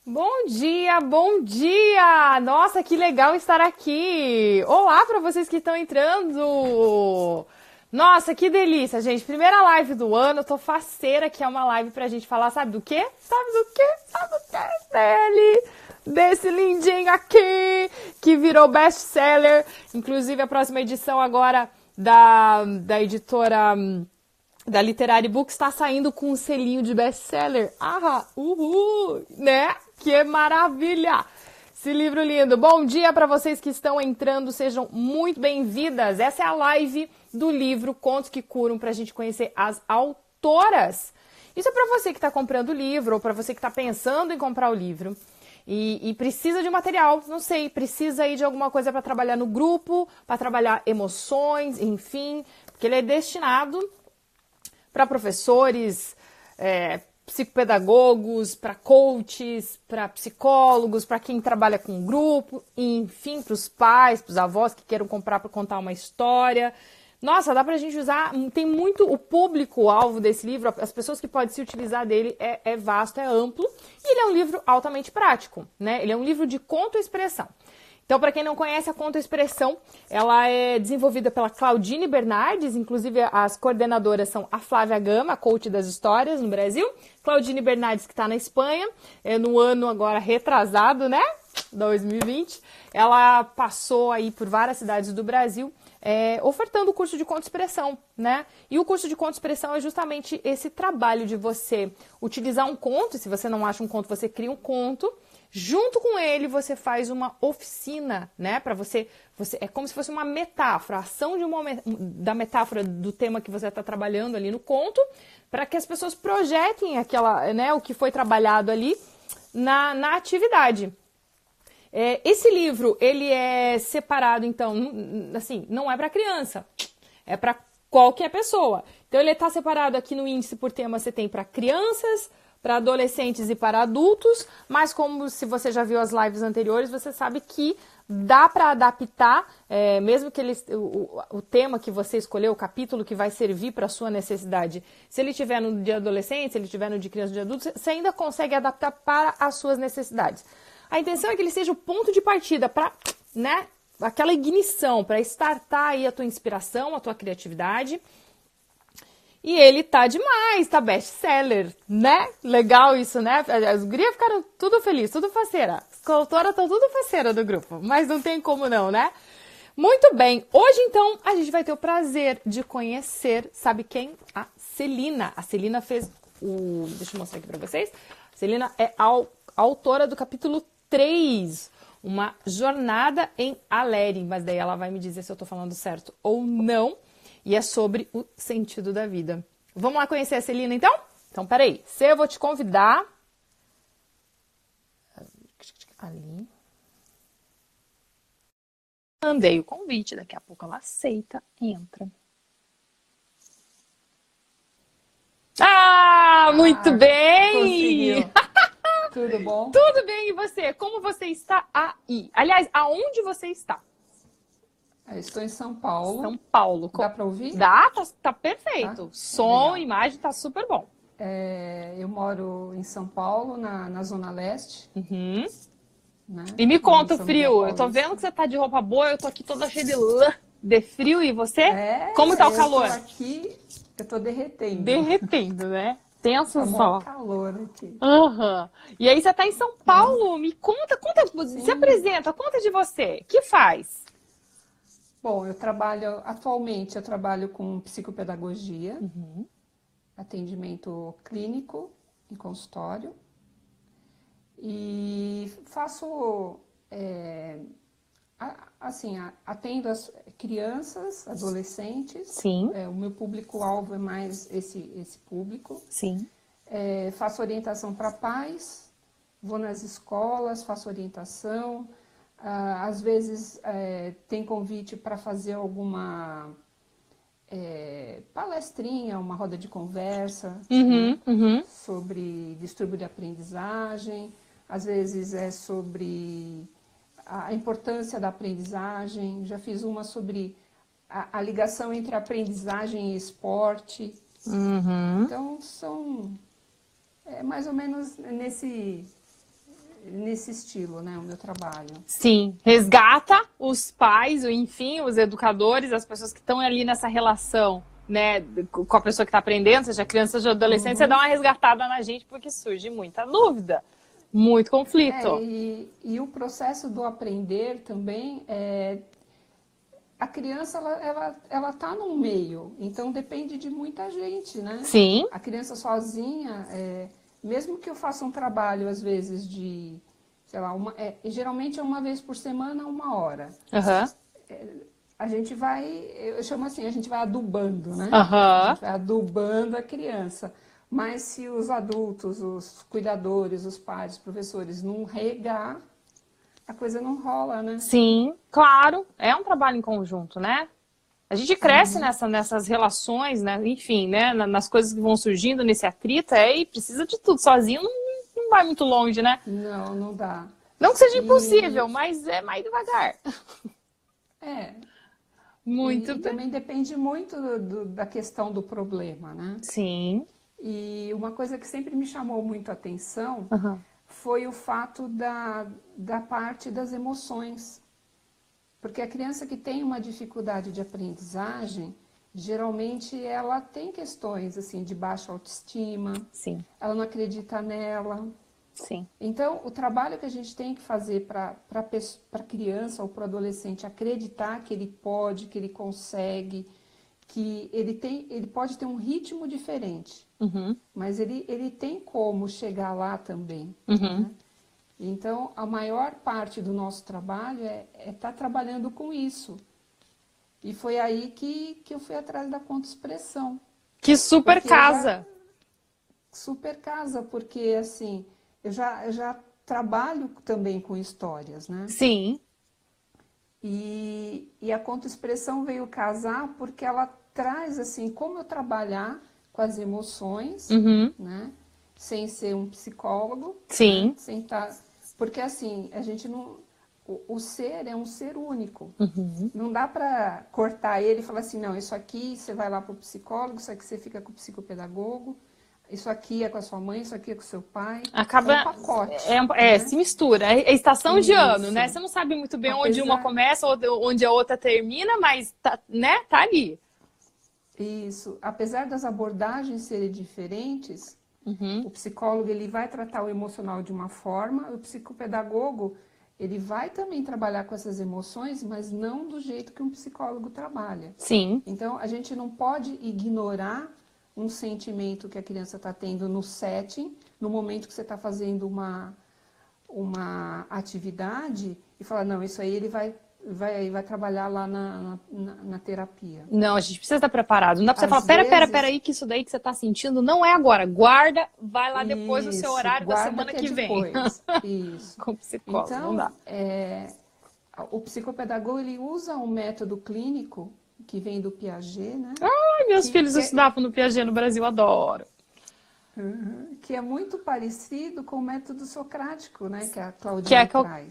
Bom dia, bom dia! Nossa, que legal estar aqui! Olá para vocês que estão entrando! Nossa, que delícia, gente! Primeira live do ano, eu tô faceira que é uma live pra gente falar, sabe do quê? Sabe do quê? Sabe do quê? Desse lindinho aqui, que virou best-seller. Inclusive, a próxima edição agora da editora da Literary Books está saindo com um selinho de best-seller. Ah, uhul, né? Que maravilha! Esse livro lindo. Bom dia para vocês que estão entrando, sejam muito bem-vindas. Essa é a live do livro Contos que Curam para a gente conhecer as autoras. Isso é para você que está comprando o livro ou para você que está pensando em comprar o livro. E precisa de material, não sei, precisa aí de alguma coisa para trabalhar no grupo, para trabalhar emoções, enfim, porque ele é destinado para professores, psicopedagogos, para coaches, para psicólogos, para quem trabalha com grupo, enfim, para os pais, para os avós que queiram comprar para contar uma história. Nossa, dá pra gente usar, tem muito, o público-alvo desse livro, as pessoas que podem se utilizar dele é vasto, é amplo, e ele é um livro altamente prático, né? Ele é um livro de conto-expressão. Então, para quem não conhece, a conto-expressão, ela é desenvolvida pela Claudine Bernardes, inclusive as coordenadoras são a Flávia Gama, a coach das histórias no Brasil, Claudine Bernardes, que está na Espanha, no ano agora retrasado, né, 2020, ela passou aí por várias cidades do Brasil, ofertando o curso de conto-expressão, né? E o curso de conto-expressão é justamente esse trabalho de você utilizar um conto, e se você não acha um conto, você cria um conto. Junto com ele, você faz uma oficina, né? Para você é como se fosse uma metáfora, a ação da metáfora do tema que você está trabalhando ali no conto, para que as pessoas projetem o que foi trabalhado ali na atividade. Esse livro, ele é separado, então, assim, não é para criança, é para qualquer pessoa. Então, ele está separado aqui no índice por tema, você tem para crianças, para adolescentes e para adultos, mas como se você já viu as lives anteriores, você sabe que dá para adaptar, mesmo que o tema que você escolheu, o capítulo que vai servir para a sua necessidade, se ele estiver no de adolescente, se ele estiver no de criança ou de adulto, você ainda consegue adaptar para as suas necessidades. A intenção é que ele seja o ponto de partida para, né, aquela ignição, para startar aí a tua inspiração, a tua criatividade. E ele tá demais, tá best-seller, né? Legal isso, né? As gurias ficaram tudo felizes, tudo faceira. As autoras estão tudo faceira do grupo, mas não tem como não, né? Muito bem, hoje então a gente vai ter o prazer de conhecer, sabe quem? A Celina. A Celina fez o... Deixa eu mostrar aqui pra vocês. A Celina é a autora do capítulo 3, Uma Jornada em Aleri, mas daí ela vai me dizer se eu tô falando certo ou não. E é sobre o sentido da vida. Vamos lá conhecer a Celina, então? Então, peraí. Eu vou te convidar. Ali. Mandei o convite. Daqui a pouco ela aceita e entra. Ah, muito bem! Conseguiu. Tudo bom? Tudo bem, e você? Como você está aí? Aliás, aonde você está? Eu estou em São Paulo. São Paulo. Dá para ouvir? Dá, tá perfeito. Tá? Som, Legal. imagem, tá super bom. Eu moro em São Paulo, na Zona Leste. Uhum. Né? E me conta o São frio. Miguel Eu tô Paulista. vendo que você tá de roupa boa, eu tô aqui toda cheia de lã, de frio. E você? Como tá o calor? Eu tô aqui, eu tô derretendo. Derretendo, né? Tenso Tá só. bom calor aqui. Aham. E aí você tá em São Paulo. Me conta, se apresenta, conta de você. Que faz? Bom, atualmente eu trabalho com psicopedagogia, atendimento clínico em consultório e faço, atendo as crianças, adolescentes. Sim. O meu público-alvo é mais esse público. Sim. Faço orientação para pais, vou nas escolas, faço orientação. Às vezes tem convite para fazer alguma palestrinha, uma roda de conversa, né, sobre distúrbio de aprendizagem. Às vezes é sobre a importância da aprendizagem. Já fiz uma sobre a ligação entre aprendizagem e esporte. Então, são mais ou menos nesse estilo, né, o meu trabalho. Sim, resgata os pais, enfim, os educadores, as pessoas que estão ali nessa relação, né, com a pessoa que está aprendendo, seja criança, seja adolescente, você dá uma resgatada na gente porque surge muita dúvida, muito conflito. E o processo do aprender também, a criança, ela tá no meio, então depende de muita gente, né? Sim. A criança sozinha, mesmo que eu faça um trabalho, às vezes, de, sei lá, geralmente é uma vez por semana, 1 hora. A gente vai, eu chamo assim, a gente vai adubando, né? A gente vai adubando a criança. Mas se os adultos, os cuidadores, os pais, os professores não regar, a coisa não rola, né? Sim, claro. É um trabalho em conjunto, né? A gente cresce nessas relações, né? Enfim, né? Nas coisas que vão surgindo, nesse atrito, e precisa de tudo. Sozinho não vai muito longe, né? Não, não dá. Não que seja impossível, mas é mais devagar. Muito E bem. também depende muito da questão do problema, né? Sim. E uma coisa que sempre me chamou muito a atenção foi o fato da parte das emoções. Porque a criança que tem uma dificuldade de aprendizagem, geralmente ela tem questões assim de baixa autoestima, Sim. ela não acredita nela. Sim. Então, o trabalho que a gente tem que fazer para a criança ou para o adolescente acreditar que ele pode, que ele consegue, que ele pode ter um ritmo diferente, mas ele tem como chegar lá também. Né? Então, a maior parte do nosso trabalho é estar trabalhando com isso. E foi aí que eu fui atrás da conto-expressão. Que super casa! Super casa, porque assim, eu já trabalho também com histórias, né? Sim. E a conto-expressão veio casar porque ela traz, assim, como eu trabalhar com as emoções, né? Sem ser um psicólogo. Sim. Né? Sem porque, assim, a gente não... O ser é um ser único. Não dá para cortar ele e falar assim, não, isso aqui você vai lá para o psicólogo, isso aqui você fica com o psicopedagogo, isso aqui é com a sua mãe, isso aqui é com o seu pai. Acaba, é um pacote. se mistura. É estação de ano, né? Você não sabe muito bem onde uma começa ou onde a outra termina, mas tá, né? Tá ali. Isso. Apesar das abordagens serem diferentes, o psicólogo ele vai tratar o emocional de uma forma, o psicopedagogo ele vai também trabalhar com essas emoções, mas não do jeito que um psicólogo trabalha. Sim. Então, a gente não pode ignorar um sentimento que a criança está tendo no setting, no momento que você está fazendo uma atividade, e falar, não, isso aí ele vai trabalhar lá na terapia. Não, a gente precisa estar preparado. Não dá pra você falar, pera aí, que isso daí que você está sentindo não é agora. Guarda, vai lá depois do seu horário da semana que vem. Isso. Com o psicólogo, então, não dá. O psicopedagogo, ele usa um método clínico que vem do Piaget, né? Ai, meus filhos estudavam no Piaget no Brasil, adoro. Que é muito parecido com o método socrático, né? Que a Claudine traz.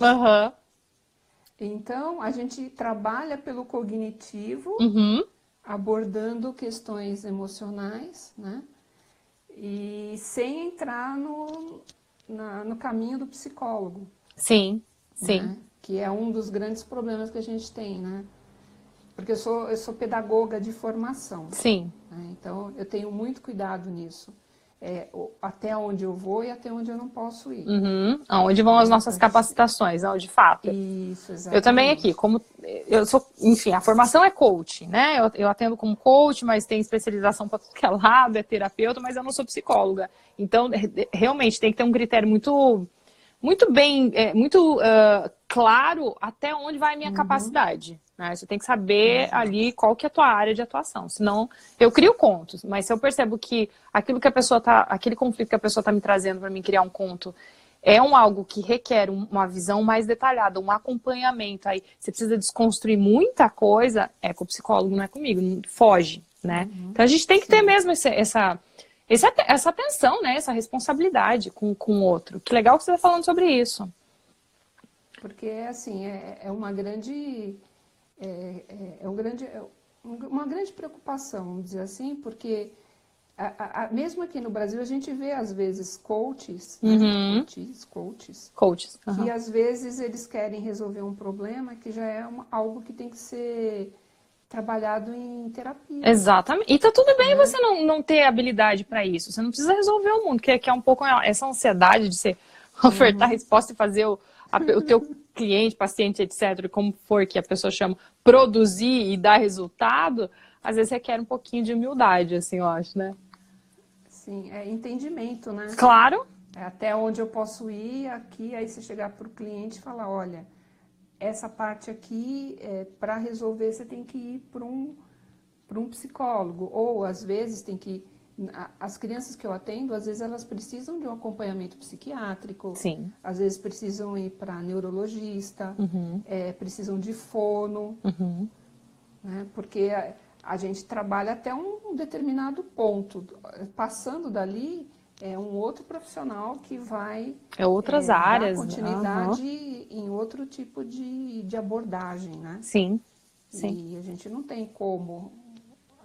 Então, a gente trabalha pelo cognitivo, abordando questões emocionais, né? E sem entrar no caminho do psicólogo. Sim, sim. Né? Que é um dos grandes problemas que a gente tem, né? Porque eu sou pedagoga de formação. Sim. Né? Então, eu tenho muito cuidado nisso. Até onde eu vou e até onde eu não posso ir. Aonde vão as nossas capacitações, não, de fato. Isso, exatamente. Eu também aqui, como eu sou, enfim, a formação é coach, né? Eu atendo como coach, mas tem especialização para qualquer lado, é terapeuta, mas eu não sou psicóloga. Então, realmente tem que ter um critério muito bem, muito claro até onde vai a minha capacidade. Né? Você tem que saber ali qual que é a tua área de atuação. Senão, eu crio contos, mas se eu percebo que aquele conflito que a pessoa está me trazendo para mim criar um conto é algo que requer uma visão mais detalhada, um acompanhamento. Aí você precisa desconstruir muita coisa, é com o psicólogo, não é comigo, foge, né? Então a gente tem que ter mesmo essa atenção, né? Essa responsabilidade com o outro. Que legal que você está falando sobre isso. Porque, assim, uma grande preocupação, vamos dizer assim, porque Mesmo aqui no Brasil, a gente vê, às vezes, coaches, Uhum. né? Coaches, Coaches. que Uhum. às vezes eles querem resolver um problema que já é algo que tem que ser trabalhado em terapia, Exatamente. E tá tudo bem né? você não ter habilidade para isso. Você não precisa resolver o mundo, que é um pouco essa ansiedade de você ofertar Uhum. resposta e fazer o teu cliente, paciente, etc., como for que a pessoa chama, produzir e dar resultado, às vezes requer um pouquinho de humildade, assim, eu acho, né? Sim, é entendimento, né? Claro. É até onde eu posso ir aqui, aí você chegar para o cliente e falar, olha, essa parte aqui, para resolver, você tem que ir para um psicólogo. Ou, às vezes, tem que... As crianças que eu atendo, às vezes, elas precisam de um acompanhamento psiquiátrico, Sim. às vezes precisam ir para neurologista, Uhum. precisam de fono, Uhum. né? Porque a gente trabalha até um determinado ponto. Passando dali, é um outro profissional que vai É outras dar áreas. Uhum. continuidade em outro tipo de abordagem, né? Sim. Sim. E a gente não tem como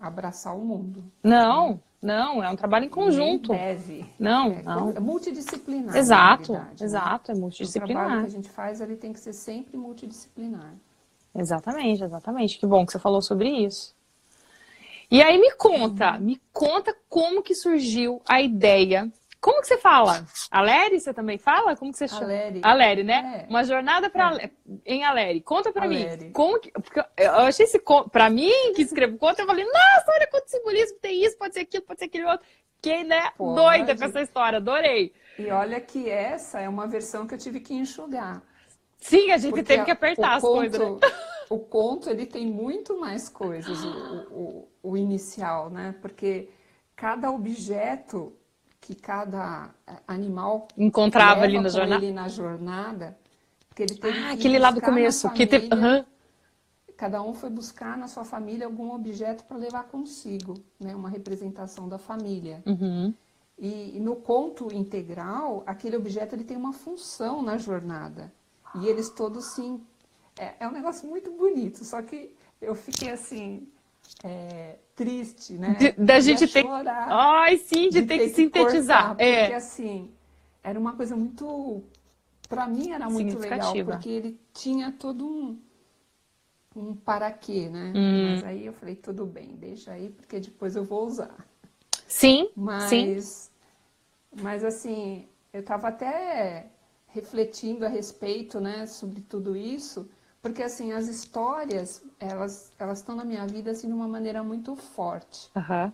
abraçar o mundo, né? Não, não, é um trabalho em E nem conjunto. deve. Não, não. É multidisciplinar, na Exato, realidade, né? exato, é O trabalho que multidisciplinar. a gente faz, ele tem que ser sempre multidisciplinar. Exatamente, exatamente. Que bom que você falou sobre isso. E aí me conta como que surgiu a ideia. Como que você fala? Aleri, você também fala? Como que você chama? Aleri, Aleri, né? é, Uma jornada é, em Aleri. Conta pra mim. Aleri. Como que, porque eu achei esse conto, pra mim, que escrevo conto, eu falei, nossa, olha quanto simbolismo tem isso, pode ser aquilo, pode ser aquele outro. Fiquei, né, doida com Pode. essa história, adorei. E olha que essa é uma versão que eu tive que enxugar, Sim, a gente porque teve que apertar as coisas, né? o conto ele tem muito mais coisas, o inicial, né? Porque cada objeto que cada animal Encontrava ali leva na com jornada. ele na jornada, que ele teve Ah, que ir aquele lá do buscar na começo, que teve. família, Aham. cada um foi buscar na sua família algum objeto para levar consigo, né? Uma representação da família. Uhum. E no conto integral, aquele objeto ele tem uma função na jornada. E eles todos sim. É um negócio muito bonito, só que eu fiquei assim, triste, né? Da Ia gente ter. chorar Ai, sim, de de ter que ter que sintetizar. cortar, porque É, assim, era uma coisa muito. Para mim era muito legal, significativa. porque ele tinha todo um para quê, né? Hum. Mas aí eu falei, tudo bem, deixa aí, porque depois eu vou usar. Sim, sim. Mas assim, eu estava até refletindo a respeito, né, sobre tudo isso, porque assim, as histórias, elas estão na minha vida assim de uma maneira muito forte, Aham.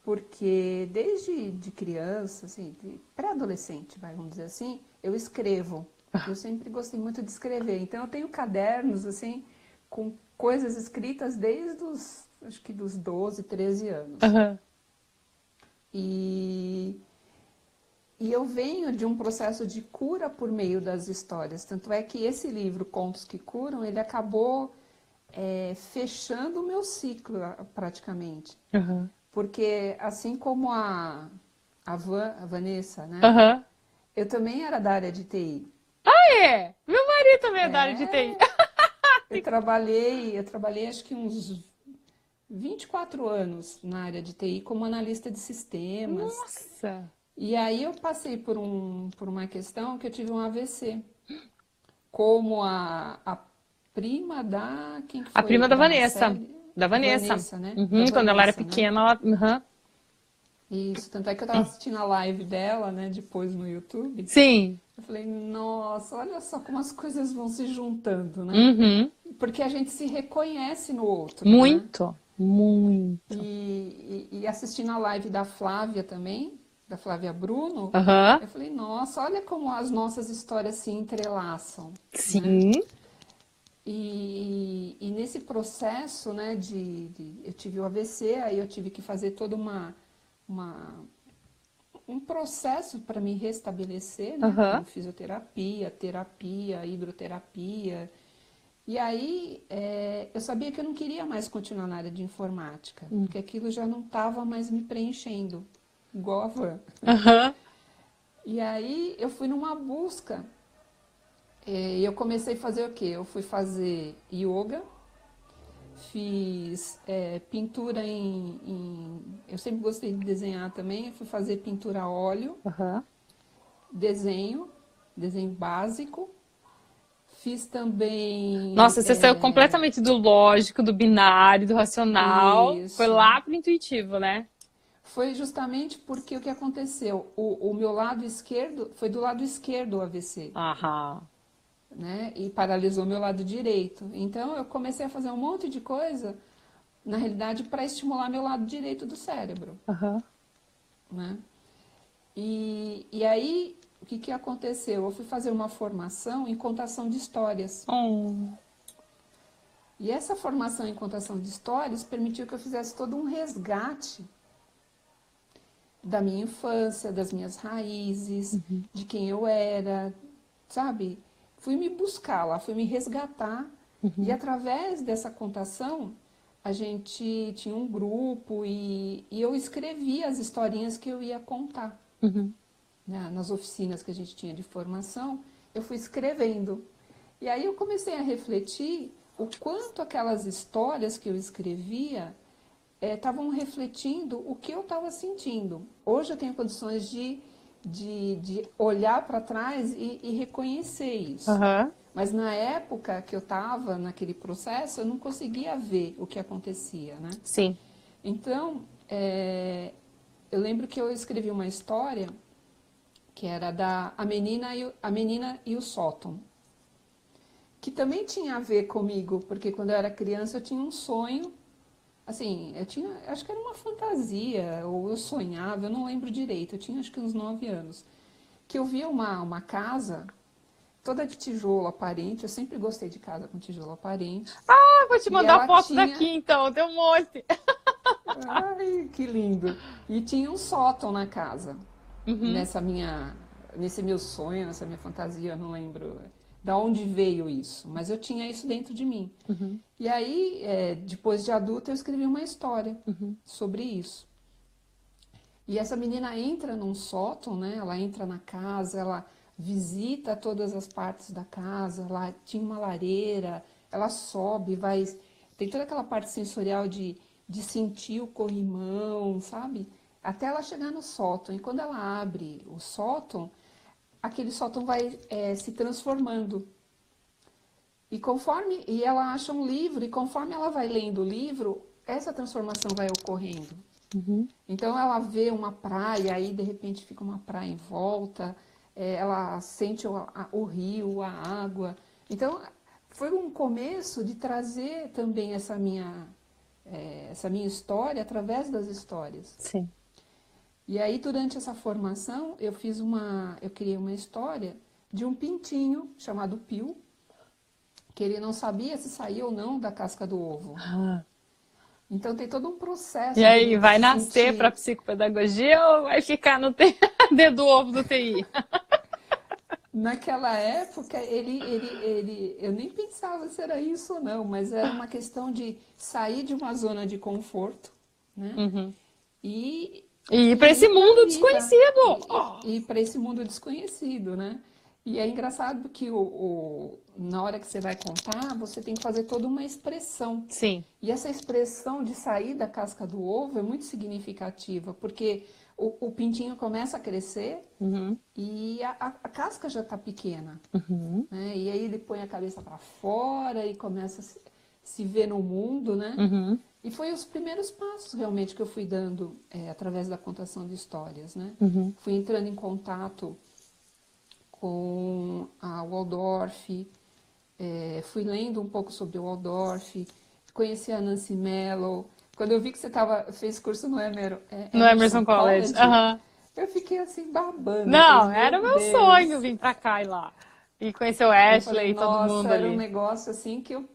porque desde de criança, assim, de pré-adolescente, vamos dizer assim, eu escrevo. Eu sempre gostei muito de escrever, então eu tenho cadernos assim com coisas escritas desde os, acho que dos 12, 13 anos. Aham. E E eu venho de um processo de cura por meio das histórias. Tanto é que esse livro, Contos que Curam, ele acabou fechando o meu ciclo, praticamente. Aham. Porque, assim como a Vanessa, né? Aham. Eu também era da área de TI. É, meu marido também é da área de TI. Eu trabalhei acho que uns 24 anos na área de TI como analista de sistemas. Nossa. E aí eu passei por uma questão que eu tive um AVC. Como a prima da... Quem que A foi? prima da Da Vanessa. Marcele? Da Vanessa. Vanessa, né? Da Uhum, quando ela era Vanessa, né? pequena, ela. Uhum. Isso, tanto é que eu tava assistindo a live dela, né? Depois no YouTube. Sim. Eu falei, nossa, olha só como as coisas vão se juntando, né? Uhum. Porque a gente se reconhece no outro, né? Muito. Muito. E assistindo a live da Flávia também, da Flávia Bruno, Aham. eu falei, nossa, olha como as nossas histórias se entrelaçam, né? Sim. E nesse processo, né, eu tive o AVC, aí eu tive que fazer todo um processo para me restabelecer, né, Aham. com fisioterapia, terapia, hidroterapia. E aí eu sabia que eu não queria mais continuar na área de informática, porque aquilo já não estava mais me preenchendo, igual a Van. Aham. E aí eu fui numa busca. E eu comecei a fazer o quê? Eu fui fazer yoga, fiz pintura Eu sempre gostei de desenhar também, eu fui fazer pintura a óleo, desenho básico. Fiz também... Nossa, você saiu completamente do lógico, do binário, do racional. Foi Isso. lá pro intuitivo, né? Foi justamente porque o que aconteceu? O meu lado esquerdo, foi do lado esquerdo o AVC, Aham. né? E paralisou meu lado direito. Então eu comecei a fazer um monte de coisa, na realidade, para estimular meu lado direito do cérebro, Aham. né? E aí, o que aconteceu? Eu fui fazer uma formação em contação de histórias. Oh. E essa formação em contação de histórias permitiu que eu fizesse todo um resgate da minha infância, das minhas raízes, de quem eu era, sabe? Fui me buscar lá, fui me resgatar. E através dessa contação, a gente tinha um grupo e eu escrevia as historinhas que eu ia contar. Né? Nas oficinas que a gente tinha de formação, eu fui escrevendo. E aí eu comecei a refletir o quanto aquelas histórias que eu escrevia estavam refletindo o que eu estava sentindo. Hoje eu tenho condições de olhar para trás e reconhecer isso. Aham. Mas na época que eu estava naquele processo, eu não conseguia ver o que acontecia, né? Sim. Então, eu lembro que eu escrevi uma história que era a menina e o sótão, que também tinha a ver comigo, porque quando eu era criança eu tinha um sonho. Assim, acho que era uma fantasia, ou eu sonhava, eu não lembro direito, eu tinha acho que uns 9 anos, que eu via uma casa toda de tijolo aparente, eu sempre gostei de casa com tijolo aparente, Ah, vou te e mandar ela foto tinha, daqui então, tem um monte. ai, que lindo, e tinha um sótão na casa, nesse meu sonho, nessa minha fantasia, eu não lembro da onde veio isso, mas eu tinha isso dentro de mim. E aí, depois de adulta, eu escrevi uma história sobre isso. E essa menina entra num sótão, né? Ela entra na casa, ela visita todas as partes da casa, lá tinha uma lareira, ela sobe, vai... Tem toda aquela parte sensorial de sentir o corrimão, sabe? Até ela chegar no sótão. E quando ela abre o sótão, aquele sótão vai se transformando. E ela acha um livro, e conforme ela vai lendo o livro, essa transformação vai ocorrendo. Então ela vê uma praia, aí de repente fica uma praia em volta, ela sente o rio, a água. Então foi um começo de trazer também essa minha história através das histórias. Sim. E aí durante essa formação eu criei uma história de um pintinho chamado Pio, que ele não sabia se saía ou não da casca do ovo. Então tem todo um processo. E aí, dele vai se nascer para sentir... psicopedagogia ou vai ficar no dentro do ovo do TI? Naquela época, eu nem pensava se era isso ou não, mas era uma questão de sair de uma zona de conforto, né? E E ir e para esse ir para a mundo vida, desconhecido. e ir para esse mundo desconhecido, né? E é engraçado que na hora que você vai contar, você tem que fazer toda uma expressão. Sim. E essa expressão de sair da casca do ovo é muito significativa, porque o pintinho começa a crescer e a casca já está pequena. Né? E aí ele põe a cabeça para fora e começa a se ver no mundo, né? E foi os primeiros passos realmente que eu fui dando através da contação de histórias, né? Fui entrando em contato com a Waldorf, fui lendo um pouco sobre o Waldorf, conheci a Nancy Mello. Quando eu vi que você fez curso no No Emerson College. Eu fiquei assim babando. Não, Falei, era o meu Deus. sonho vir pra cá e lá. E conhecer o Eu Ashley falei, e todo nossa, mundo era um ali. negócio assim que eu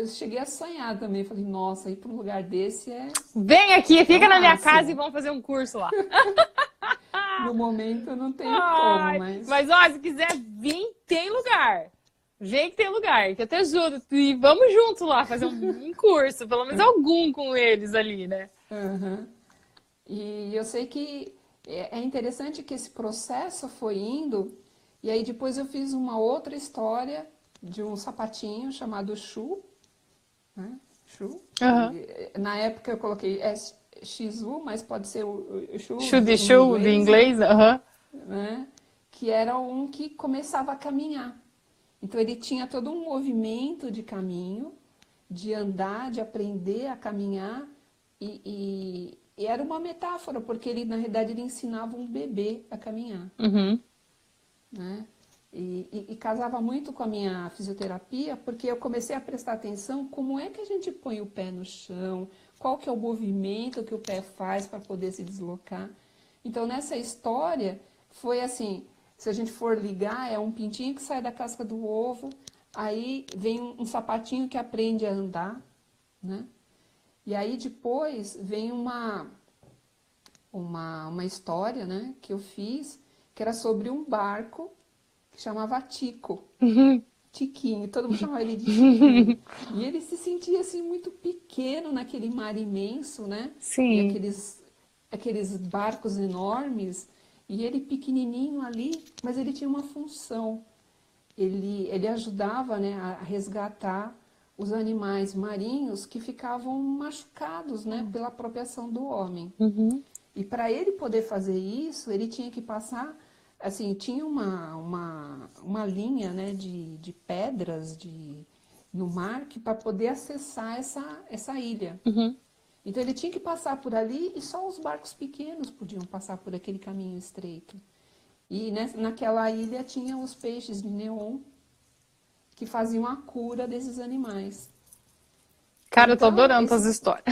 cheguei a sonhar também. Falei, nossa, ir para um lugar desse Vem aqui, é fica o na minha máximo. casa e vamos fazer um curso lá. No momento eu não tenho como, Ai, mas... mas ó, se quiser vir, tem lugar. Vem que tem lugar, que eu te ajudo. E vamos juntos lá fazer um curso, pelo menos algum com eles ali, né? Uhum. E eu sei que é interessante que esse processo foi indo, e aí depois eu fiz uma outra história de um sapatinho chamado Chu, né? Shu. Aham. Na época eu coloquei Shizu, mas pode ser o Shu Shoe de em shoe, de inglês, né? inglês. Aham. Né? Que era um que começava a caminhar. Então ele tinha todo um movimento de caminho, de andar, de aprender a caminhar, e era uma metáfora, porque ele, na realidade, ele ensinava um bebê a caminhar, Uhum. né? E casava muito com a minha fisioterapia, porque eu comecei a prestar atenção como é que a gente põe o pé no chão, qual que é o movimento que o pé faz para poder se deslocar. Então, nessa história, foi assim, se a gente for ligar, é um pintinho que sai da casca do ovo, aí vem um sapatinho que aprende a andar, né? E aí depois vem uma história, né, que eu fiz, que era sobre um barco que chamava Tico. Tiquinho, todo mundo chamava ele de Tiquinho. E ele se sentia assim muito pequeno naquele mar imenso, né? E Sim. aqueles barcos enormes, e ele pequenininho ali, mas ele tinha uma função. Ele ajudava, né, a resgatar os animais marinhos que ficavam machucados, né, pela apropriação do homem. Uhum. E para ele poder fazer isso, ele tinha que passar, assim, tinha uma linha, né, de pedras no mar para poder acessar essa ilha. Uhum. Então ele tinha que passar por ali e só os barcos pequenos podiam passar por aquele caminho estreito. E naquela ilha tinha os peixes de neon que faziam a cura desses animais. Cara, eu tô Então, adorando tuas histórias.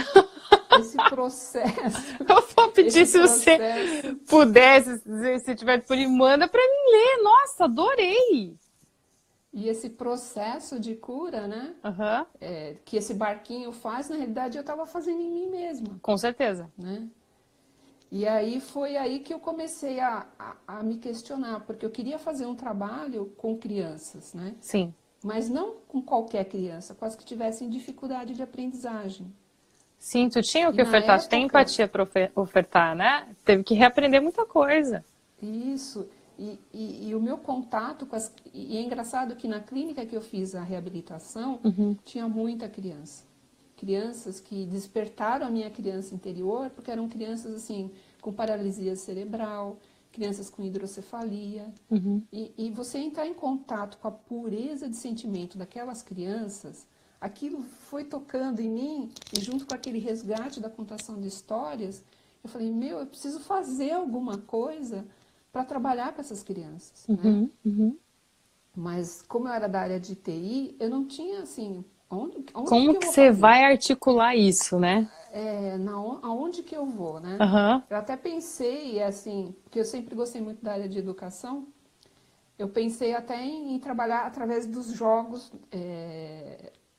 esse processo, Eu vou pedir esse se você processo, pudesse, se tiver disponível, manda pra mim ler. Nossa, adorei. e esse processo de cura, né, Aham. que esse barquinho faz, na realidade eu estava fazendo em mim mesma, Com certeza. né? E aí foi aí que eu comecei a me questionar, porque eu queria fazer um trabalho com crianças, né? Sim. Mas não com qualquer criança, com as que tivessem dificuldade de aprendizagem. Sim, tu tinha o E que na ofertar, tu tem época, empatia pra ofertar, né? Teve que reaprender muita coisa. isso, e o meu contato com as... E é engraçado que na clínica que eu fiz a reabilitação, tinha muita criança. Crianças que despertaram a minha criança interior, porque eram crianças, assim, com paralisia cerebral, crianças com hidrocefalia. E você entrar em contato com a pureza de sentimento daquelas crianças, aquilo foi tocando em mim, e junto com aquele resgate da contação de histórias, eu falei, eu preciso fazer alguma coisa para trabalhar com essas crianças, né? Mas como eu era da área de TI, eu não tinha, assim, onde Como que eu que vou você fazer? vai articular isso, né? Aonde que eu vou, né? Aham. Eu até pensei, assim, porque eu sempre gostei muito da área de educação, eu pensei até em trabalhar através dos jogos,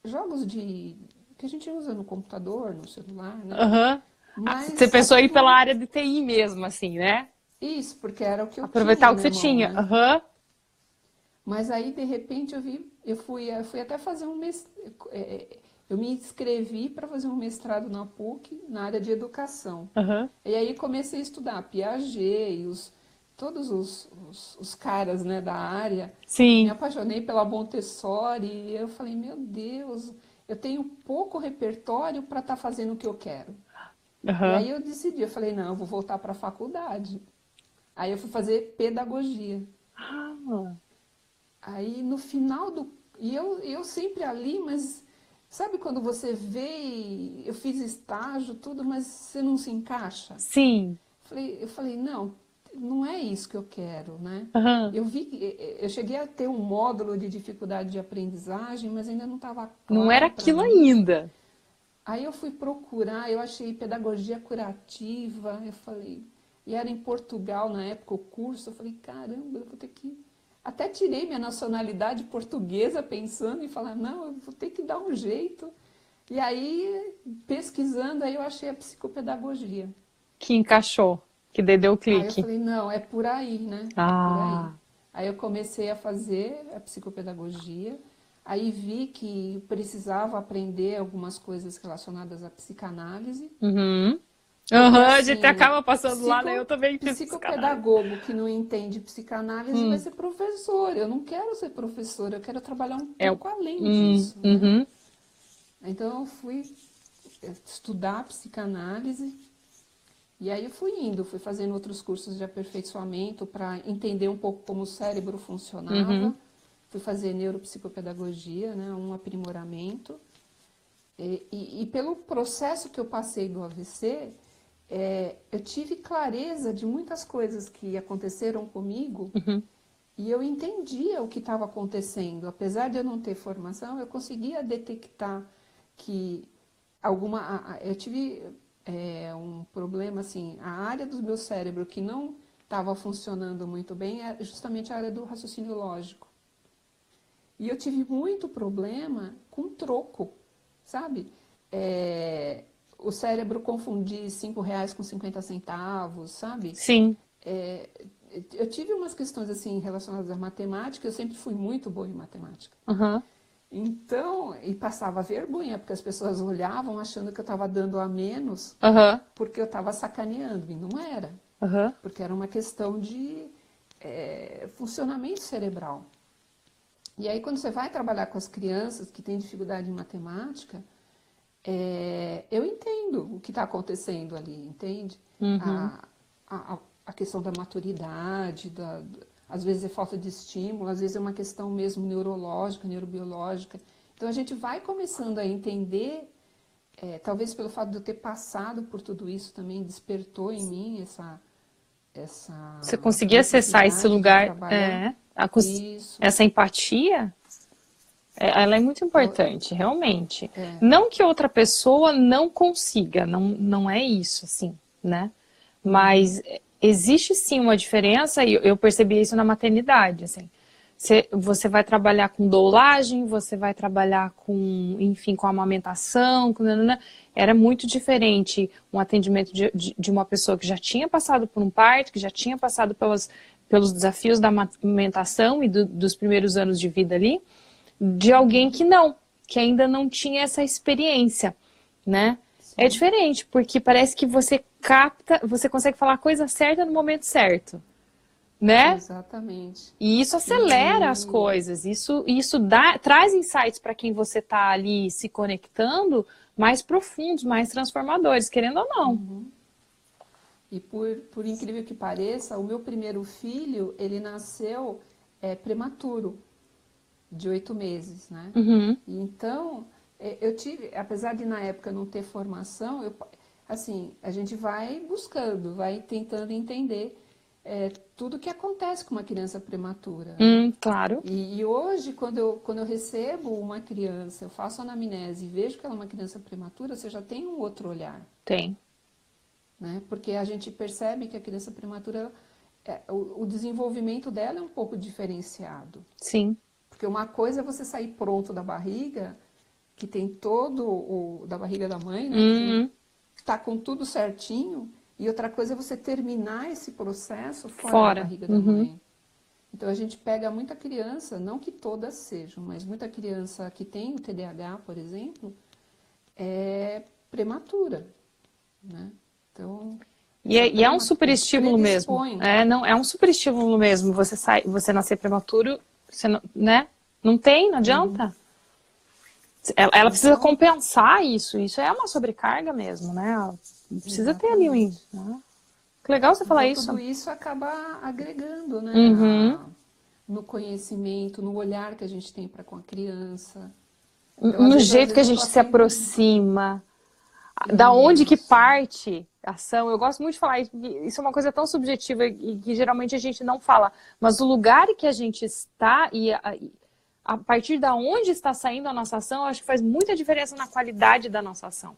jogos que a gente usa no computador, no celular, né? Aham. Ah, você Mas pensou em ir pela aquilo, área de TI mesmo, assim, né? isso, porque era o que eu Aproveitar tinha o que na você mão, tinha. né? Aham. Mas aí, de repente, eu fui até fazer eu me inscrevi para fazer um mestrado na PUC, na área de educação. Aham. E aí comecei a estudar Piaget e todos os caras, né, da área. Me Sim. apaixonei pela Montessori e eu falei, meu Deus, eu tenho pouco repertório para estar fazendo o que eu quero. E Aham. aí eu decidi, eu falei, não, eu vou voltar para a faculdade. Aí eu fui fazer pedagogia. Ah, Aí no final do. E eu sempre ali, mas sabe quando você vê, eu fiz estágio, tudo, mas você não se encaixa? sim. Eu falei, não, não é isso que eu quero, né? Aham. Eu cheguei a ter um módulo de dificuldade de aprendizagem, mas ainda não estava Não era claro para aquilo mim. ainda. Aí eu fui procurar, eu achei pedagogia curativa, eu falei, e era em Portugal na época o curso, eu falei, caramba, eu vou ter que. Até tirei minha nacionalidade portuguesa pensando em falar, não, eu vou ter que dar um jeito. E aí, pesquisando, aí eu achei a psicopedagogia. Que encaixou. Que daí deu o Aí eu clique. falei, não, é por aí, né? É por aí. Ah. Aí eu comecei a fazer a psicopedagogia, aí vi que precisava aprender algumas coisas relacionadas à psicanálise, Uhum. porque Aham, a gente assim, acaba passando lá, né? Eu também fiz psicanálise. psicopedagogo que não entende psicanálise vai ser professor. Eu não quero ser professora, eu quero trabalhar um É. pouco além disso, né? Uhum. Então eu fui estudar psicanálise e aí eu fui fazendo outros cursos de aperfeiçoamento para entender um pouco como o cérebro funcionava. Fui fazer neuropsicopedagogia, né, um aprimoramento. E pelo processo que eu passei do AVC, eu tive clareza de muitas coisas que aconteceram comigo e eu entendia o que estava acontecendo. Apesar de eu não ter formação, eu conseguia detectar que eu tive um problema, assim, a área do meu cérebro que não estava funcionando muito bem é justamente a área do raciocínio lógico. E eu tive muito problema com troco, sabe? O cérebro confundir R$ 5 com 50 centavos, sabe? Sim. Eu tive umas questões assim relacionadas à matemática, eu sempre fui muito boa em matemática. Uhum. Então, e passava vergonha, porque as pessoas olhavam achando que eu estava dando a menos, Uhum. porque eu estava sacaneando, e não era. Uhum. Porque era uma questão de funcionamento cerebral. E aí, quando você vai trabalhar com as crianças que têm dificuldade em matemática, eu entendo o que está acontecendo ali, entende? A questão da maturidade, às vezes é falta de estímulo, às vezes é uma questão mesmo neurológica, neurobiológica. Então a gente vai começando a entender, talvez pelo fato de eu ter passado por tudo isso também, despertou em mim essa Você conseguia acessar esse necessidade de lugar, trabalhar isso. essa empatia? Ela é muito importante, realmente. É, Não que outra pessoa não consiga, não é isso, assim, né? Mas existe sim uma diferença, e eu percebi isso na maternidade, assim. Você vai trabalhar com doulagem, você vai trabalhar com, enfim, com amamentação, era muito diferente um atendimento de uma pessoa que já tinha passado por um parto, que já tinha passado pelos desafios da amamentação e dos primeiros anos de vida ali, de alguém que ainda não tinha essa experiência, né? sim. É diferente, porque parece que você capta, você consegue falar a coisa certa no momento certo, né? Exatamente. E isso acelera as coisas, isso traz insights para quem você está ali se conectando, mais profundos, mais transformadores, querendo ou não. E por incrível que pareça, o meu primeiro filho, ele nasceu prematuro, de 8 meses, né? E então, eu tive, apesar de na época não ter formação, assim, a gente vai buscando, vai tentando entender tudo que acontece com uma criança prematura, né? Claro. E hoje, quando eu recebo uma criança, eu faço anamnese e vejo que ela é uma criança prematura, você já tem um outro olhar. Tem. Né? Porque a gente percebe que a criança prematura, o desenvolvimento dela é um pouco diferenciado. Sim. Porque uma coisa é você sair pronto da barriga, que tem da barriga da mãe, né? Que tá com tudo certinho, e outra coisa é você terminar esse processo fora da barriga da mãe. Então a gente pega muita criança, não que todas sejam, mas muita criança que tem o TDAH, por exemplo, é prematura, né? Então, e é um super estímulo mesmo. Não, é um super estímulo mesmo. Você nascer prematuro, você não, né? Não adianta. Ela precisa compensar isso. Isso é uma sobrecarga mesmo, né? Ela precisa ter ali né? Que legal você falar isso. Tudo isso acaba agregando, né? No conhecimento, no olhar que a gente tem para com a criança. Então, no jeito que a gente se aproxima. Da onde que parte a ação. Eu gosto muito de falar isso, porque isso é uma coisa tão subjetiva e que geralmente a gente não fala. Mas o lugar que a gente está e a partir da onde está saindo a nossa ação, eu acho que faz muita diferença na qualidade da nossa ação.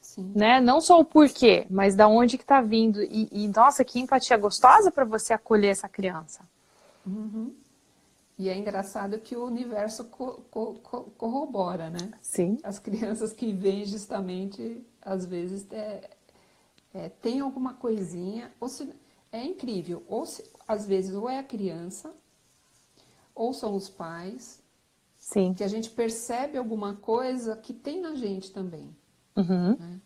Sim. Né? Não só o porquê, mas da onde que está vindo. Nossa, que empatia gostosa para você acolher essa criança. E é engraçado que o universo corrobora, né? Sim. As crianças que vêm justamente, às vezes, tem alguma coisinha, é incrível, às vezes ou é a criança, ou são os pais, Sim. que a gente percebe alguma coisa que tem na gente também. Né?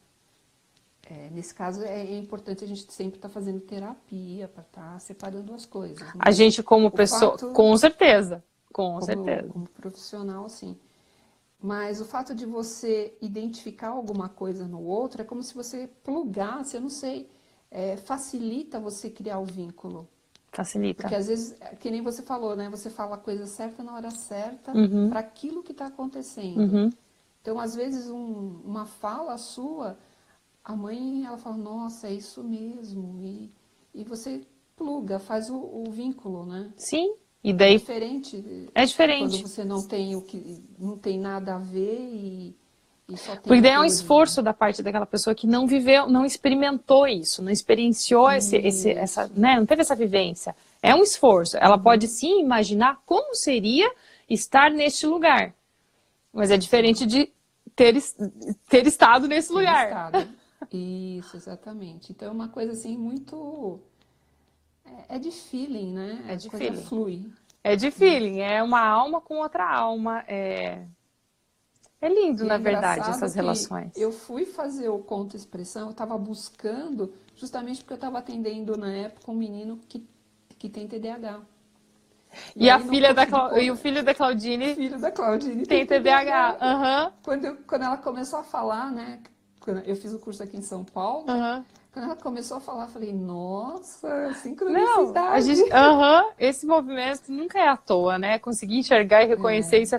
Nesse caso, é importante a gente sempre estar fazendo terapia para estar separando as coisas. A gente como pessoa, com certeza. Com certeza. Como profissional, sim. Mas o fato de você identificar alguma coisa no outro é como se você plugasse, eu não sei, facilita você criar o vínculo. Porque Facilita. às vezes, que nem você falou, né? Você fala a coisa certa na hora certa Uhum, para aquilo que está acontecendo. uhum. Então, às vezes, uma fala sua, a mãe, ela fala, nossa, é isso mesmo. E você pluga, faz o vínculo, né? Sim, e É daí diferente é quando diferente. você não tem não tem nada a ver e só tem Porque a daí é um teoria. esforço da parte daquela pessoa que não viveu, não experimentou isso, não experienciou essa, Isso. né, não teve essa vivência. É um esforço. Ela pode Uhum. sim imaginar como seria estar neste lugar, mas é diferente Sim, de ter, ter estado nesse ter lugar. estado. Isso, exatamente. Então é uma coisa assim muito. É de feeling, É né? A de coisa feeling. flui. É de Né? feeling, é uma alma com outra alma. É lindo, E é na verdade, engraçado essas que relações. eu fui fazer o conto-expressão, eu estava buscando, justamente porque eu estava atendendo na época um menino que tem TDAH. E E a aí no filha curso de e o filho da Claudine filho da Claudine tem tem TDAH. TDAH. Aham, Quando ela começou a falar, né? Quando eu fiz o curso aqui em São Paulo, aham. quando ela começou a falar, eu falei, nossa, Não, a sincronicidade. gente, esse movimento nunca é à toa, né? Conseguir enxergar e reconhecer isso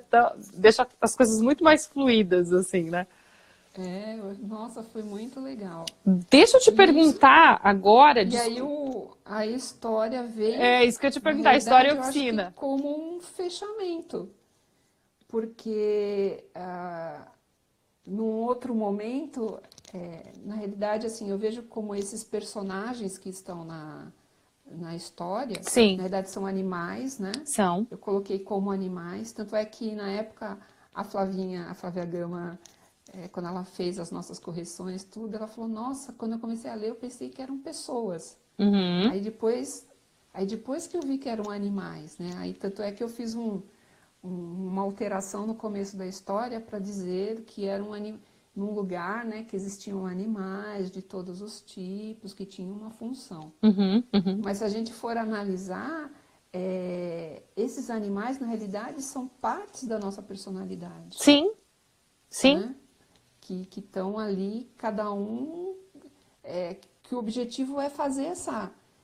deixa as coisas muito mais fluídas, assim, né? Nossa, foi muito legal. Deixa eu te E isso, perguntar agora, e aí a história veio, é isso que eu ia te na perguntar, história e realidade, eu acho que oficina. como um fechamento, porque num outro momento, na realidade, assim, eu vejo como esses personagens que estão na história, Sim, na verdade são animais, né? são. Eu coloquei como animais, tanto é que na época a Flávia Gama, quando ela fez as nossas correções, tudo, ela falou, nossa, quando eu comecei a ler, eu pensei que eram pessoas. Uhum, Aí depois, aí depois que eu vi que eram animais, né? Aí tanto é que eu fiz uma alteração no começo da história para dizer que era num lugar, né, que existiam animais de todos os tipos que tinham uma função. uhum, uhum. Mas se a gente for analisar, esses animais na realidade são partes da nossa personalidade, Sim, sim. né? Que estão ali, cada um, que o objetivo é fazer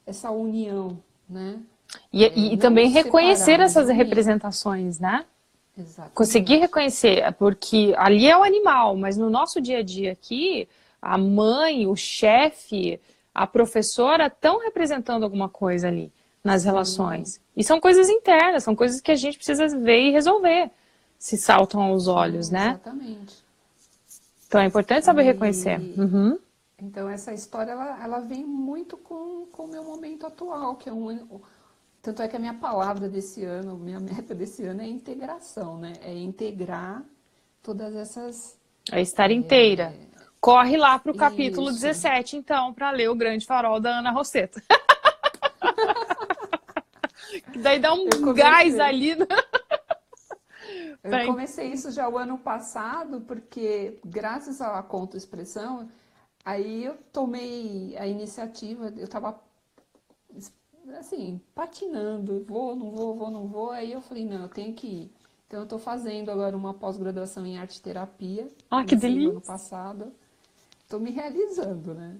essa união, né? E Não também reconhecer separar, mas essas unir. representações, né? Conseguir Exatamente. reconhecer, porque ali é o animal, mas no nosso dia a dia aqui, a mãe, o chefe, a professora estão representando alguma coisa ali nas Sim, relações. E são coisas internas, são coisas que a gente precisa ver e resolver, se saltam aos olhos, sim, né? exatamente. Então é importante saber reconhecer. E Uhum. então essa história ela vem muito com o meu momento atual, que é tanto é que a minha palavra desse ano, minha meta desse ano é integração, né? É integrar todas essas É estar inteira. Corre lá para o capítulo isso. 17, então, para ler O Grande Farol da Ana Rosseto. Que daí dá Eu um gás comecei. ali. Eu Pra... comecei isso já o ano passado, porque graças à conto-expressão, aí eu tomei a iniciativa, eu estava assim, patinando, vou, não vou, vou, não vou. Aí eu falei, não, eu tenho que ir. Então eu estou fazendo agora uma pós-graduação em arte terapia, Ah, que comecei o ano delícia. passado, estou me realizando, né?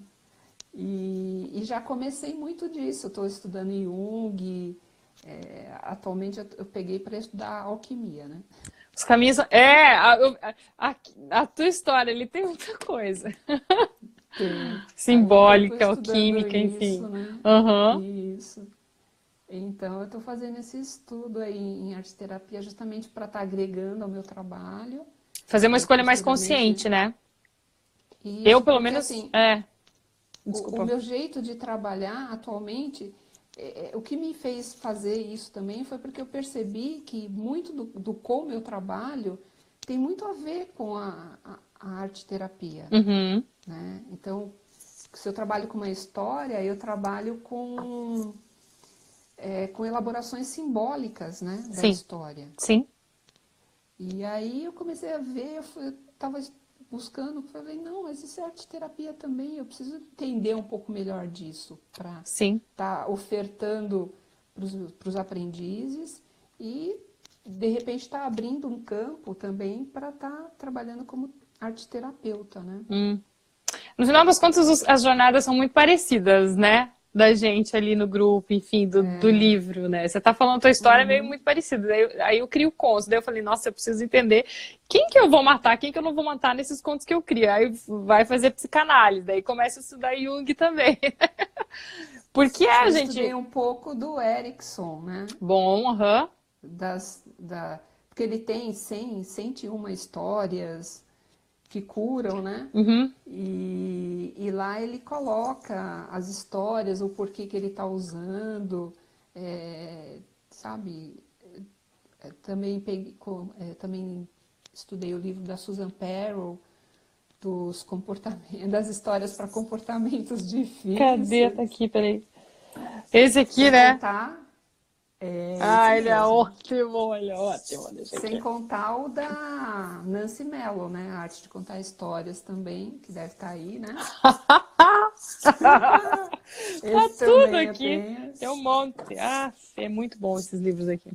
E já comecei muito disso, eu estou estudando Jung, atualmente eu peguei para estudar alquimia, né? Os caminhos. A tua história, ele tem muita coisa. Tem. Aí então eu estou Simbólica, estudando alquímica, isso, enfim. né? Aham. Isso. Então eu estou fazendo esse estudo aí em arte terapia justamente para estar agregando ao meu trabalho. Fazer uma Aí escolha mais posteriormente consciente, né? Eu, isso, pelo porque menos. assim, o Desculpa. meu jeito de trabalhar atualmente, o que me fez fazer isso também foi porque eu percebi que muito do como eu trabalho tem muito a ver com a arte terapia, Uhum. né? Então, se eu trabalho com uma história, eu trabalho com elaborações simbólicas, né, da Sim, história. sim, E aí eu comecei a ver, eu estava buscando, falei, não, mas isso é arte terapia também, eu preciso entender um pouco melhor disso para sim. estar ofertando para os aprendizes e de repente está abrindo um campo também para estar trabalhando como arte terapeuta, né? No final das contas, as jornadas são muito parecidas, né? Da gente ali no grupo, enfim, do livro, né? Você tá falando a tua história é meio muito parecida. Aí eu crio contos. Daí eu falei, nossa, eu preciso entender quem que eu vou matar, quem que eu não vou matar nesses contos que eu crio. Aí vai fazer psicanálise. Daí começa a estudar Jung também. Porque Eu gente... estudei um pouco do Erickson, né? Bom, aham. Porque ele tem 101 histórias que curam, né? E lá ele coloca as histórias, o porquê que ele está usando, sabe? Também estudei o livro da Susan Perrow, das histórias para comportamentos difíceis. Cadê? Tá aqui, peraí. Esse aqui, Sem né? contar, Ele é ótimo, ele é ótimo. Sem contar o da Nancy Mello, né? A arte de contar histórias também, que deve estar aí, né? Tá tudo aqui. Tem um monte. É muito bom esses livros aqui.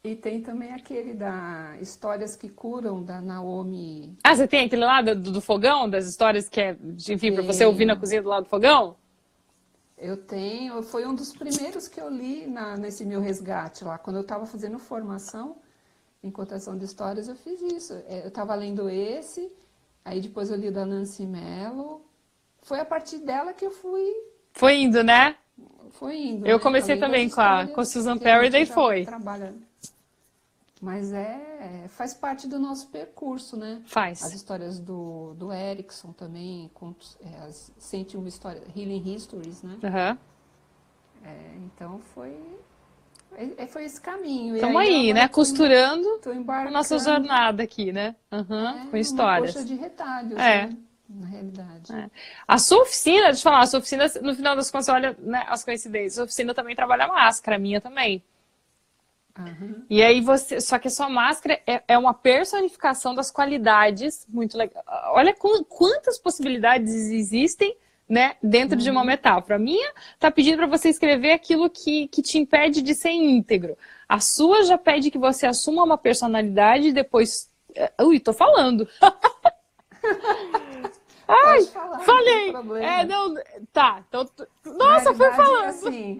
E tem também aquele da Histórias que Curam, da Naomi. Você tem aquele lá do fogão, das histórias que é, enfim, para você ouvir na cozinha do lado do fogão? Eu tenho, foi um dos primeiros que eu li nesse meu resgate lá. Quando eu estava fazendo formação em contação de histórias, eu fiz isso. Eu estava lendo esse, aí depois eu li o da Nancy Mello. Foi a partir dela que eu fui... Foi indo, né? Foi indo. Eu comecei também com a Susan Perry, daí foi. Mas faz parte do nosso percurso, né? Faz. As histórias do Erickson também, as 101 histórias, Healing Histories, né? Então foi esse caminho. Estamos aí, né? Costurando a nossa jornada aqui, né? Com histórias. Uma coxa de retalhos, né? Na realidade. A sua oficina, deixa eu falar, a sua oficina, no final das contas, olha, né, as coincidências, a oficina também trabalha máscara, a minha também. E aí só que a sua máscara é uma personificação das qualidades muito legal. Olha quantas possibilidades existem, né, dentro de uma metáfora. A minha tá pedindo para você escrever aquilo que te impede de ser íntegro. A sua já pede que você assuma uma personalidade e depois... tô falando. Ai, falar, falei. Não, tá. Então, nossa, foi falando. Assim,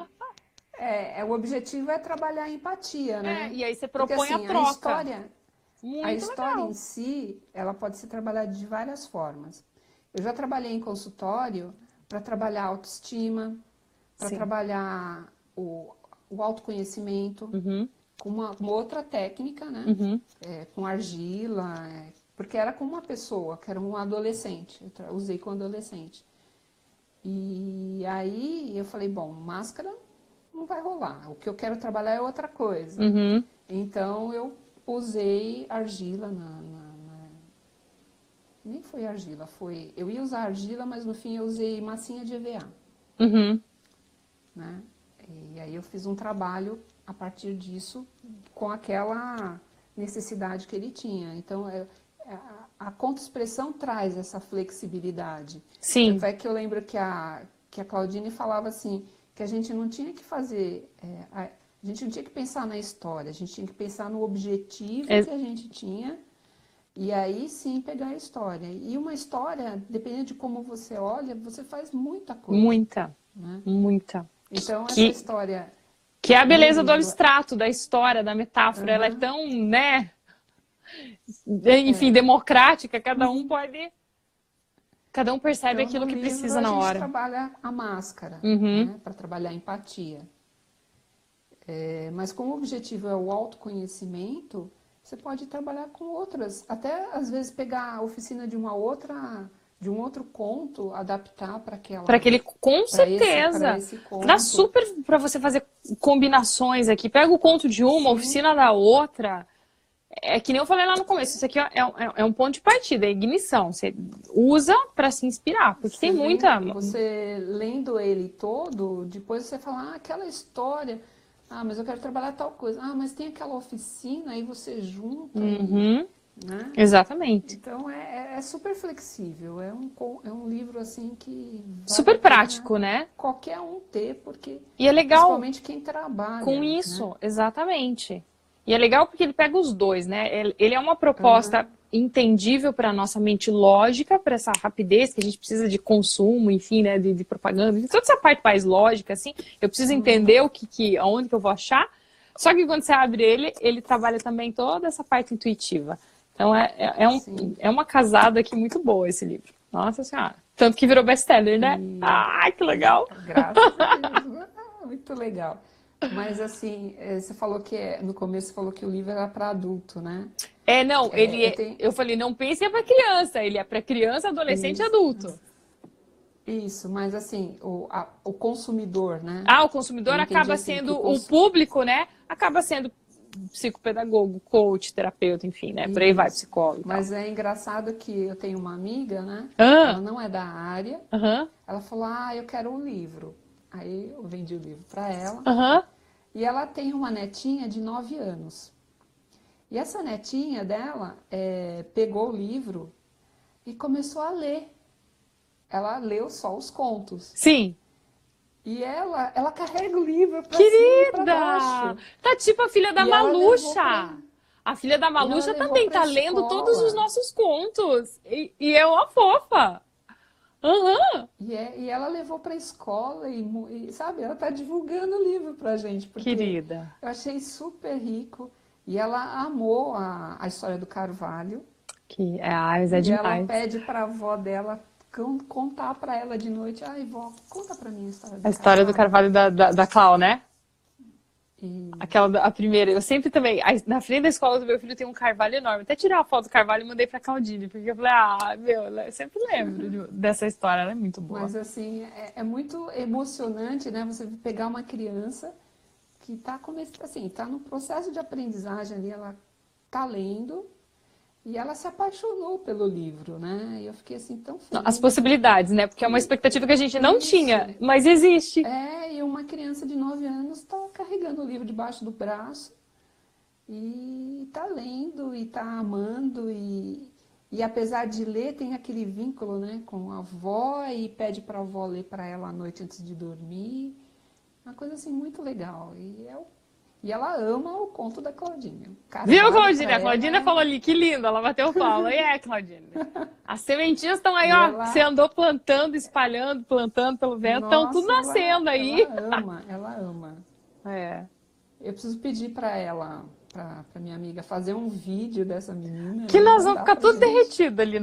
o objetivo é trabalhar a empatia, né? E aí você propõe porque, assim, a troca. A história em si, ela pode ser trabalhada de várias formas. Eu já trabalhei em consultório para trabalhar a autoestima, para trabalhar o autoconhecimento, com uma outra técnica, né? Com argila, porque era com uma pessoa, que era um adolescente. Eu usei com adolescente. E aí eu falei, bom, máscara não vai rolar. O que eu quero trabalhar é outra coisa. Então eu usei argila nem foi argila, eu ia usar argila, mas no fim eu usei massinha de EVA. Né? E aí eu fiz um trabalho a partir disso com aquela necessidade que ele tinha. Então a contra-expressão traz essa flexibilidade. Sim. Tanto é que eu lembro que a Claudine falava assim, que a gente não tinha que fazer, a gente não tinha que pensar na história, a gente tinha que pensar no objetivo que a gente tinha, e aí sim pegar a história. E uma história, dependendo de como você olha, você faz muita coisa. Muita, né? Muita. Então essa história... Que é a beleza do abstrato, da história, da metáfora, ela é tão, né... Enfim, democrática, cada um percebe aquilo que precisa na hora. A gente trabalha a máscara, né, para trabalhar a empatia. Mas como o objetivo é o autoconhecimento, você pode trabalhar com outras, até às vezes pegar a oficina de um outro conto, adaptar para aquela... Para aquele, com certeza. Dá super para você fazer combinações aqui. Pega o conto de uma, a oficina da outra. É que nem eu falei lá no começo, isso aqui é um ponto de partida, é ignição. Você usa para se inspirar, porque tem muita... Você lendo ele todo, depois você fala, aquela história, mas eu quero trabalhar tal coisa. Mas tem aquela oficina, aí você junta. Né? Exatamente. Então é super flexível, é um livro assim que... Super prático, né? Qualquer um ter, porque... E é legal... Principalmente quem trabalha. Com isso, né? exatamente. E é legal porque ele pega os dois, né? Ele é uma proposta entendível para a nossa mente lógica, para essa rapidez que a gente precisa de consumo, enfim, né? De propaganda, de toda essa parte mais lógica, assim. Eu preciso entender aonde que eu vou achar. Só que quando você abre ele trabalha também toda essa parte intuitiva. Então é uma casada aqui muito boa esse livro. Nossa Senhora. Tanto que virou best-seller, né? Ai, que legal! Graças a Deus. Muito legal. Mas assim, você falou no começo você falou que o livro era para adulto, né? Não, eu falei, não pense para criança, ele é para criança, adolescente e adulto. Isso, mas assim, o consumidor, né? O consumidor acaba sendo, o público, né? Acaba sendo psicopedagogo, coach, terapeuta, enfim, né? Por aí vai, psicólogo. Mas é engraçado que eu tenho uma amiga, né? Ela não é da área. Ela falou, eu quero um livro. Aí eu vendi o livro para ela. E ela tem uma netinha de 9 anos. E essa netinha dela pegou o livro e começou a ler. Ela leu só os contos. Sim. E ela carrega o livro pra cima e pra baixo. Tá tipo a filha da Maluxa. A filha da Maluxa também tá lendo todos os nossos contos. E é uma fofa. E ela levou para a escola e, sabe, ela tá divulgando o livro pra gente. Porque querida. Eu achei super rico. E ela amou a história do Carvalho. Mas é demais. E ela pede pra avó dela contar pra ela de noite. Vó, conta pra mim a história do Carvalho. A história do Carvalho da Clau, né? E... A primeira, eu sempre também, na frente da escola do meu filho tem um carvalho enorme. Até tirar a foto do carvalho e mandei pra Claudine, porque eu falei, eu sempre lembro dessa história, ela é muito boa. Mas assim, é muito emocionante, né? Você pegar uma criança que tá no processo de aprendizagem ali, ela tá lendo e ela se apaixonou pelo livro, né? E eu fiquei assim tão feliz. As possibilidades, né? Porque é uma expectativa que a gente não tinha, mas existe. E uma criança de 9 anos está carregando o livro debaixo do braço e está lendo e está amando e apesar de ler tem aquele vínculo, né, com a avó e pede para a avó ler para ela à noite antes de dormir. Uma coisa assim muito legal. E ela ama o conto da Claudinha. Viu, Claudinha? A Claudinha falou ali, que lindo, ela bateu palma. E Claudinha? As sementinhas estão aí, você andou plantando, espalhando, plantando pelo vento, estão tudo nascendo aí. Ela ama. Eu preciso pedir para ela, para minha amiga, fazer um vídeo dessa menina. Que nós vamos ficar tudo derretido ali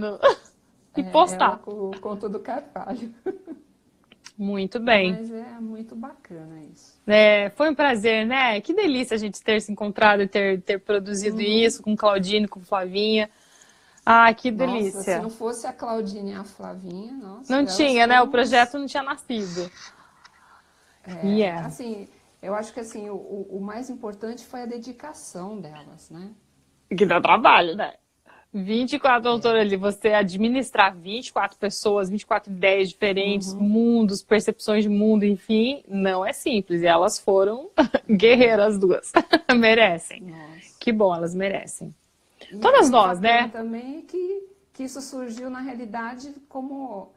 e postar. Ela com o conto do Carvalho. Muito bem. Mas é muito bacana isso. Foi um prazer, né? Que delícia a gente ter se encontrado e ter produzido isso com Claudine, com Flavinha. Que delícia. Nossa, se não fosse a Claudine e a Flavinha, nossa. Não tinha, né? O projeto não tinha nascido. Assim, eu acho que assim, o mais importante foi a dedicação delas, né? Que dá trabalho, né? 24 autores ali, você administrar 24 pessoas, 24 ideias diferentes, mundos, percepções de mundo, enfim, não é simples. E elas foram guerreiras duas. Merecem. Nossa. Que bom, elas merecem. Todas nós, né? Também que isso surgiu na realidade como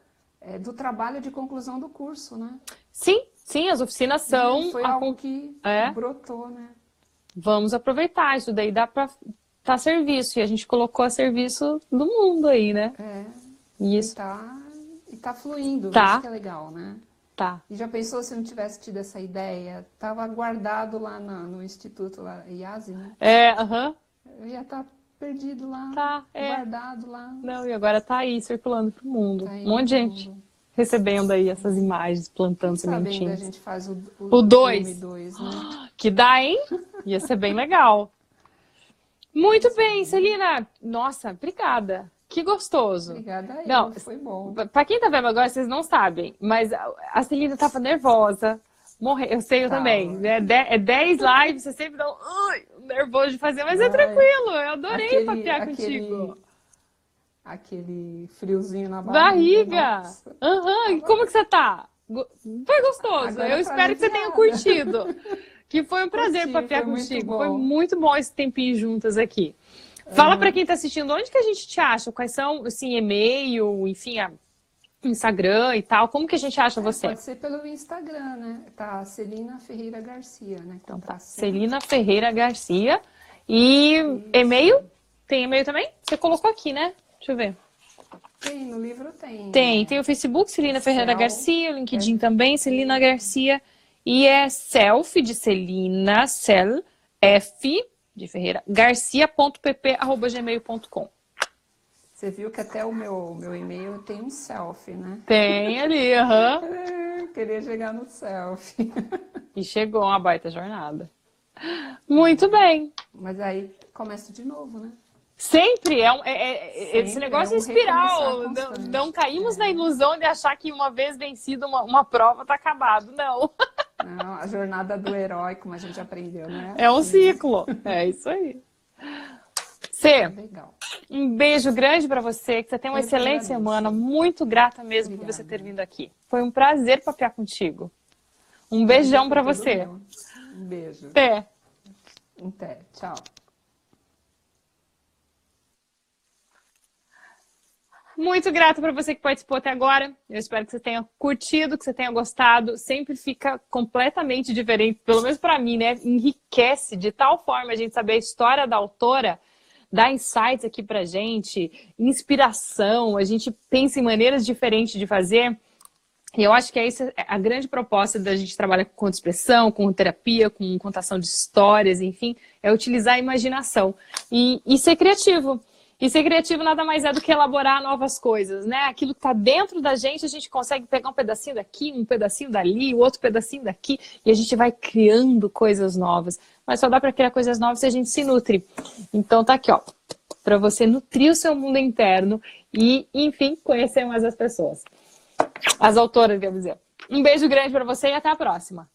do trabalho de conclusão do curso, né? Sim, as oficinas são... Foi algo que brotou, né? Vamos aproveitar, isso daí dá pra... Tá a serviço, e a gente colocou a serviço do mundo aí, né? Isso. E tá fluindo, isso que é legal, né? Tá. E já pensou se não tivesse tido essa ideia? Tava guardado lá no instituto, lá, IASE, né? Eu ia estar perdido lá, guardado lá. Não, e agora tá aí, circulando pro mundo. Um monte de gente recebendo aí essas imagens, plantando sementinhas. A gente faz o 2, né? Que dá, hein? Ia ser bem legal. Muito bem, Celina. Nossa, obrigada. Que gostoso. Obrigada foi bom. Pra quem tá vendo agora, vocês não sabem, mas a Celina tava nervosa. Eu sei, eu também. Né? 10 lives, você sempre dá um nervoso de fazer, mas é tranquilo. Eu adorei papear contigo. Aquele friozinho na barriga. Como que você tá? Foi gostoso. Agora eu espero que você tenha curtido. Que foi um prazer papear contigo. Foi muito bom esse tempinho juntas aqui. Fala pra quem tá assistindo, onde que a gente te acha? Quais são, assim, e-mail, enfim, Instagram e tal. Como que a gente acha você? Pode ser pelo Instagram, né? Tá Celina Ferreira Garcia, né? Então tá, Celina Ferreira Garcia. E e-mail? Tem e-mail também? Você colocou aqui, né? Deixa eu ver. Tem, no livro tem. Tem o Facebook, Celina Ferreira Garcia, o LinkedIn também, Celina Garcia. E é self de Celina, cel, f de Ferreira, garcia.pp@gmail.com. Você viu que até o meu e-mail tem um selfie, né? Tem ali, aham. Queria chegar no selfie. E chegou uma baita jornada. Muito bem. Mas aí começa de novo, né? Sempre esse Sempre negócio é é um espiral. recomeçar constante. Não caímos na ilusão de achar que uma vez vencido uma prova tá acabado, não. Não, a jornada do herói, como a gente aprendeu, né? É um ciclo. É isso aí. Cê, Legal. um beijo grande pra você, que você tenha uma Eu que excelente agradeço. semana. Muito grata mesmo por Obrigada. você ter vindo aqui. Foi um prazer papear contigo. Um beijão pra Tudo você. meu. Um beijo. Até. Até. Tchau. Muito grata para você que participou até agora. Eu espero que você tenha curtido, que você tenha gostado. Sempre fica completamente diferente, pelo menos para mim, né? Enriquece de tal forma a gente saber a história da autora, dá insights aqui pra gente, inspiração, a gente pensa em maneiras diferentes de fazer. E eu acho que essa é a grande proposta da gente trabalhar com expressão, com terapia, com contação de histórias, enfim, é utilizar a imaginação e ser criativo. E ser criativo nada mais é do que elaborar novas coisas, né? Aquilo que está dentro da gente, a gente consegue pegar um pedacinho daqui, um pedacinho dali, o outro pedacinho daqui, e a gente vai criando coisas novas. Mas só dá para criar coisas novas se a gente se nutre. Então tá aqui, ó, para você nutrir o seu mundo interno e, enfim, conhecer mais as pessoas. As autoras, quer dizer. Um beijo grande para você e até a próxima.